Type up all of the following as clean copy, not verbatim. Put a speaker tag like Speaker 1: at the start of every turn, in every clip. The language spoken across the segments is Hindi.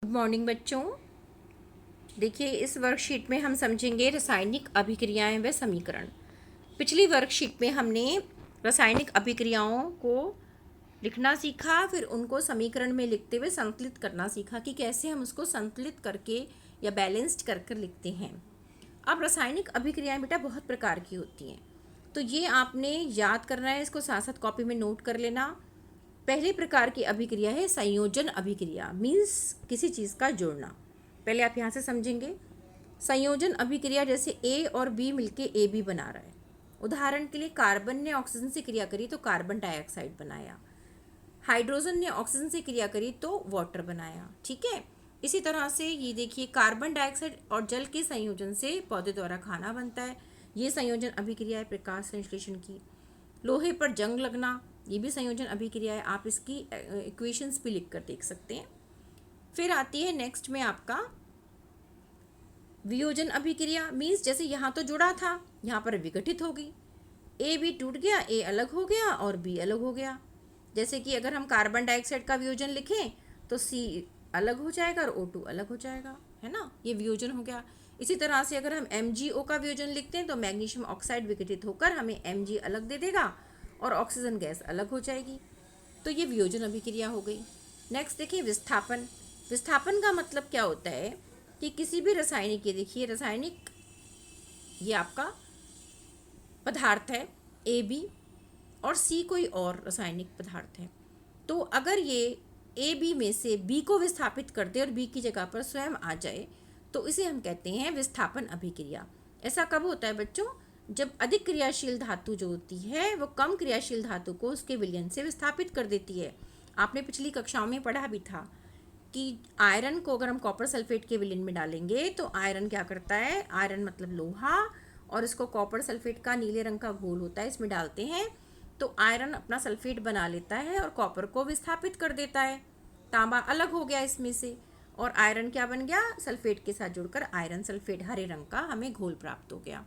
Speaker 1: गुड मॉर्निंग बच्चों। देखिए, इस वर्कशीट में हम समझेंगे रासायनिक अभिक्रियाएं व समीकरण। पिछली वर्कशीट में हमने रासायनिक अभिक्रियाओं को लिखना सीखा, फिर उनको समीकरण में लिखते हुए संतुलित करना सीखा कि कैसे हम उसको संतुलित करके या बैलेंस्ड कर कर लिखते हैं। अब रासायनिक अभिक्रियाएं बेटा बहुत प्रकार की होती हैं, तो ये आपने याद करना है, इसको साथ साथ कॉपी में नोट कर लेना। पहले प्रकार की अभिक्रिया है संयोजन अभिक्रिया, मीन्स किसी चीज़ का जोड़ना। पहले आप यहाँ से समझेंगे। संयोजन अभिक्रिया जैसे ए और बी मिलके ए बी बना रहा है। उदाहरण के लिए कार्बन ने ऑक्सीजन से क्रिया करी तो कार्बन डाइऑक्साइड बनाया, हाइड्रोजन ने ऑक्सीजन से क्रिया करी तो वाटर बनाया। ठीक है, इसी तरह से ये देखिए, कार्बन डाइऑक्साइड और जल के संयोजन से पौधे द्वारा खाना बनता है। ये संयोजन अभिक्रिया है प्रकाश संश्लेषण की। लोहे पर जंग लगना, ये भी संयोजन अभिक्रिया है। आप इसकी इक्वेशंस भी लिख कर देख सकते हैं। फिर आती है नेक्स्ट में आपका वियोजन अभिक्रिया, मीन्स जैसे यहाँ तो जुड़ा था, यहाँ पर विघटित हो गई। ए बी टूट गया, ए अलग हो गया और बी अलग हो गया। जैसे कि अगर हम कार्बन डाइऑक्साइड का वियोजन लिखें तो सी अलग हो जाएगा और O2 अलग हो जाएगा, है ना, ये वियोजन हो गया। इसी तरह से अगर हम MgO का वियोजन लिखते हैं तो मैग्नीशियम ऑक्साइड विघटित होकर हमें Mg अलग दे देगा और ऑक्सीजन गैस अलग हो जाएगी। तो ये वियोजन अभिक्रिया हो गई। नेक्स्ट देखिए विस्थापन। विस्थापन का मतलब क्या होता है कि किसी भी रासायनिक, ये देखिए रासायनिक, ये आपका पदार्थ है ए बी और सी कोई और रासायनिक पदार्थ है, तो अगर ये ए बी में से बी को विस्थापित कर दे और बी की जगह पर स्वयं आ जाए तो इसे हम कहते हैं विस्थापन अभिक्रिया। ऐसा कब होता है बच्चों? जब अधिक क्रियाशील धातु जो होती है वो कम क्रियाशील धातु को उसके विलयन से विस्थापित कर देती है। आपने पिछली कक्षाओं में पढ़ा भी था कि आयरन को अगर हम कॉपर सल्फेट के विलयन में डालेंगे तो आयरन क्या करता है, आयरन मतलब लोहा, और इसको कॉपर सल्फेट का नीले रंग का घोल होता है इसमें डालते हैं तो आयरन अपना सल्फेट बना लेता है और कॉपर को विस्थापित कर देता है। तांबा अलग हो गया इसमें से और आयरन क्या बन गया, सल्फेट के साथ जुड़कर आयरन सल्फेट हरे रंग का हमें घोल प्राप्त हो गया।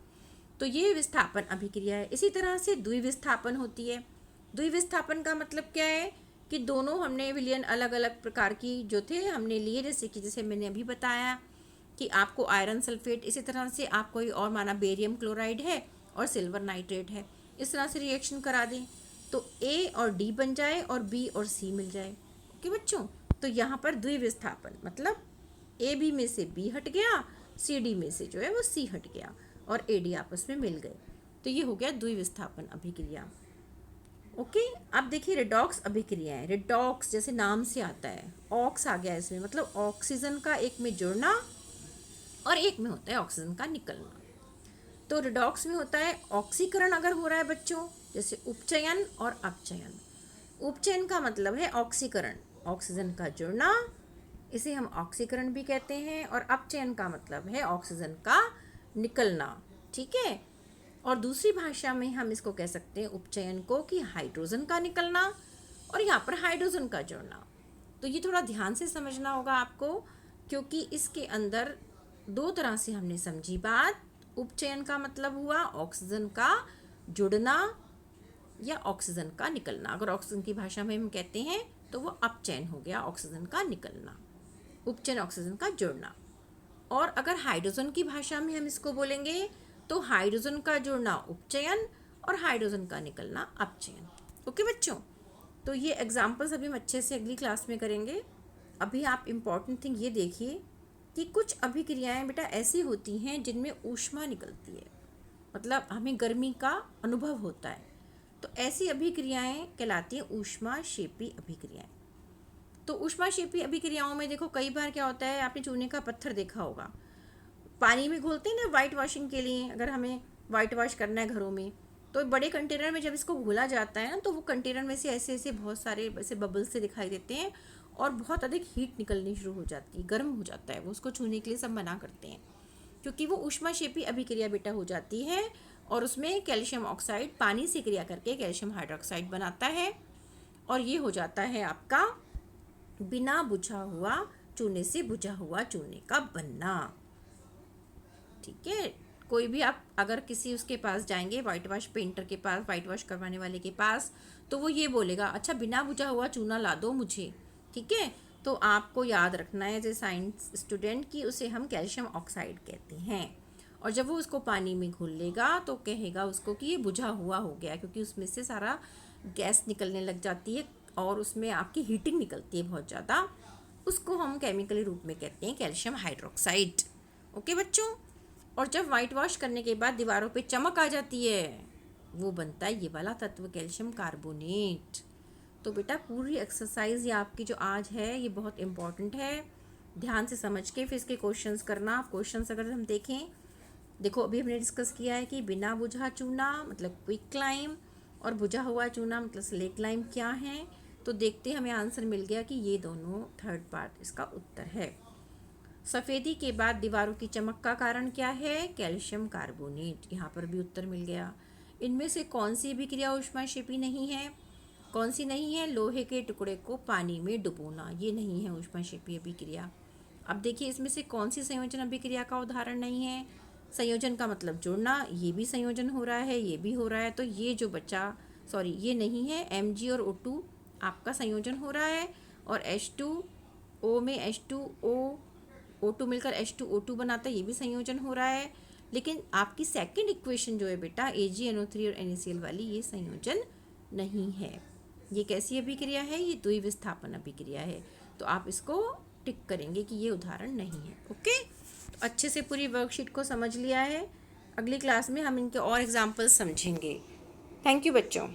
Speaker 1: तो ये विस्थापन अभिक्रिया है। इसी तरह से द्विविस्थापन होती है। द्विविस्थापन का मतलब क्या है कि दोनों हमने विलयन अलग अलग प्रकार की जो थे हमने लिए, जैसे मैंने अभी बताया कि आपको आयरन सल्फेट, इसी तरह से आप कोई और माना बेरियम क्लोराइड है और सिल्वर नाइट्रेट है, इस तरह से रिएक्शन करा दें तो ए और डी बन जाए और बी और सी मिल जाए। ओके बच्चों, तो यहाँ पर द्विविस्थापन मतलब ए बी में से बी हट गया, सी डी में से जो है वो सी हट गया और ए डी आपस में मिल गए, तो ये हो गया द्विविस्थापन अभिक्रिया। ओके, अब देखिए रिडॉक्स अभिक्रिया है। रिडॉक्स जैसे नाम से आता है, ऑक्स आ गया इसमें, मतलब ऑक्सीजन का एक में जुड़ना और एक में होता है ऑक्सीजन का निकलना। तो रिडॉक्स में होता है ऑक्सीकरण अगर हो रहा है बच्चों, जैसे उपचयन और अपचयन। उपचयन का मतलब है ऑक्सीकरण, ऑक्सीजन का जुड़ना, इसे हम ऑक्सीकरण भी कहते हैं, और अपचयन का मतलब है ऑक्सीजन का निकलना। ठीक है, और दूसरी भाषा में हम इसको कह सकते हैं उपचयन को कि हाइड्रोजन का निकलना और यहाँ पर हाइड्रोजन का जुड़ना। तो ये थोड़ा ध्यान से समझना होगा आपको, क्योंकि इसके अंदर दो तरह से हमने समझी बात। उपचयन का मतलब हुआ ऑक्सीजन का जुड़ना या ऑक्सीजन का निकलना। अगर ऑक्सीजन की भाषा में हम कहते हैं तो वो अपचयन हो गया, ऑक्सीजन का निकलना, उपचयन ऑक्सीजन का जुड़ना। और अगर हाइड्रोजन की भाषा में हम इसको बोलेंगे तो हाइड्रोजन का जुड़ना उपचयन और हाइड्रोजन का निकलना अपचयन। ओके बच्चों, तो ये एग्जाम्पल्स अभी हम अच्छे से अगली क्लास में करेंगे। अभी आप इम्पॉर्टेंट थिंग ये देखिए कि कुछ अभिक्रियाएं बेटा ऐसी होती हैं जिनमें ऊष्मा निकलती है, मतलब हमें गर्मी का अनुभव होता है, तो ऐसी अभिक्रियाएं कहलाती हैं ऊष्माक्षेपी अभिक्रियाएं। तो ऊष्माक्षेपी अभिक्रियाओं में देखो कई बार क्या होता है, आपने चूने का पत्थर देखा होगा, पानी में घोलते हैं ना वाइट वॉशिंग के लिए। अगर हमें वाइट वॉश करना है घरों में तो बड़े कंटेनर में जब इसको घोला जाता है ना तो वो कंटेनर में से ऐसे ऐसे बहुत सारे ऐसे बबल्स से दिखाई देते हैं और बहुत अधिक हीट निकलनी शुरू हो जाती है, गर्म हो जाता है वो, उसको छूने के लिए सब मना करते हैं क्योंकि वो ऊष्माक्षेपी अभिक्रिया बेटा हो जाती है और उसमें कैल्शियम ऑक्साइड पानी से क्रिया करके कैल्शियम हाइड्रोक्साइड बनाता है और ये हो जाता है आपका बिना बुझा हुआ चूने से बुझा हुआ चूने का बनना। ठीक है, कोई भी आप अगर किसी उसके पास जाएंगे, वाइट वॉश पेंटर के पास, वाइट वॉश करवाने वाले के पास, तो वो ये बोलेगा अच्छा बिना बुझा हुआ चूना ला दो मुझे। ठीक है, तो आपको याद रखना है एज ए साइंस स्टूडेंट कि उसे हम कैल्शियम ऑक्साइड कहते हैं। और जब वो उसको पानी में घुल लेगा तो कहेगा उसको कि ये बुझा हुआ हो गया, क्योंकि उसमें से सारा गैस निकलने लग जाती है और उसमें आपकी हीटिंग निकलती है बहुत ज़्यादा। उसको हम केमिकली रूप में कहते हैं कैल्शियम हाइड्रोक्साइड। ओके बच्चों। और जब वाइट वॉश करने के बाद दीवारों पे चमक आ जाती है, वो बनता है ये वाला तत्व कैल्शियम कार्बोनेट। तो बेटा पूरी एक्सरसाइज ये आपकी जो आज है ये बहुत इम्पॉर्टेंट है, ध्यान से समझ के फिर इसके क्वेश्चंस करना। क्वेश्चंस अगर हम देखें, देखो अभी हमने डिस्कस किया है कि बिना बुझा चूना मतलब क्विक क्लाइम और बुझा हुआ चूना मतलब स्ले क्लाइम क्या है। तो देखते हमें आंसर मिल गया कि ये दोनों थर्ड पार्ट इसका उत्तर है। सफ़ेदी के बाद दीवारों की चमक का कारण क्या है? Calcium carbonate. यहाँ पर भी उत्तर मिल गया। इनमें से कौन सी भी क्रिया ऊष्माक्षेपी नहीं है? कौन सी नहीं है? लोहे के टुकड़े को पानी में डुबोना, ये नहीं है ऊष्माक्षेपी अभिक्रिया। अब देखिए इसमें से कौन सी संयोजन अभिक्रिया का उदाहरण नहीं है? संयोजन का मतलब जोड़ना, ये भी संयोजन हो रहा है, ये भी हो रहा है, तो ये जो बचा सॉरी ये नहीं है। Mg और O2 आपका संयोजन हो रहा है और H2O में H2O मिलकर H2O2 बनाता है, ये भी संयोजन हो रहा है। लेकिन आपकी सेकंड इक्वेशन जो है बेटा AgNO3 और NaCl वाली, ये संयोजन नहीं है। ये कैसी अभिक्रिया है? ये द्विविस्थापन अभिक्रिया है। तो आप इसको टिक करेंगे कि ये उदाहरण नहीं है। ओके, तो अच्छे से पूरी वर्कशीट को समझ लिया है। अगली क्लास में हम इनके और एग्जाम्पल्स समझेंगे। थैंक यू बच्चों।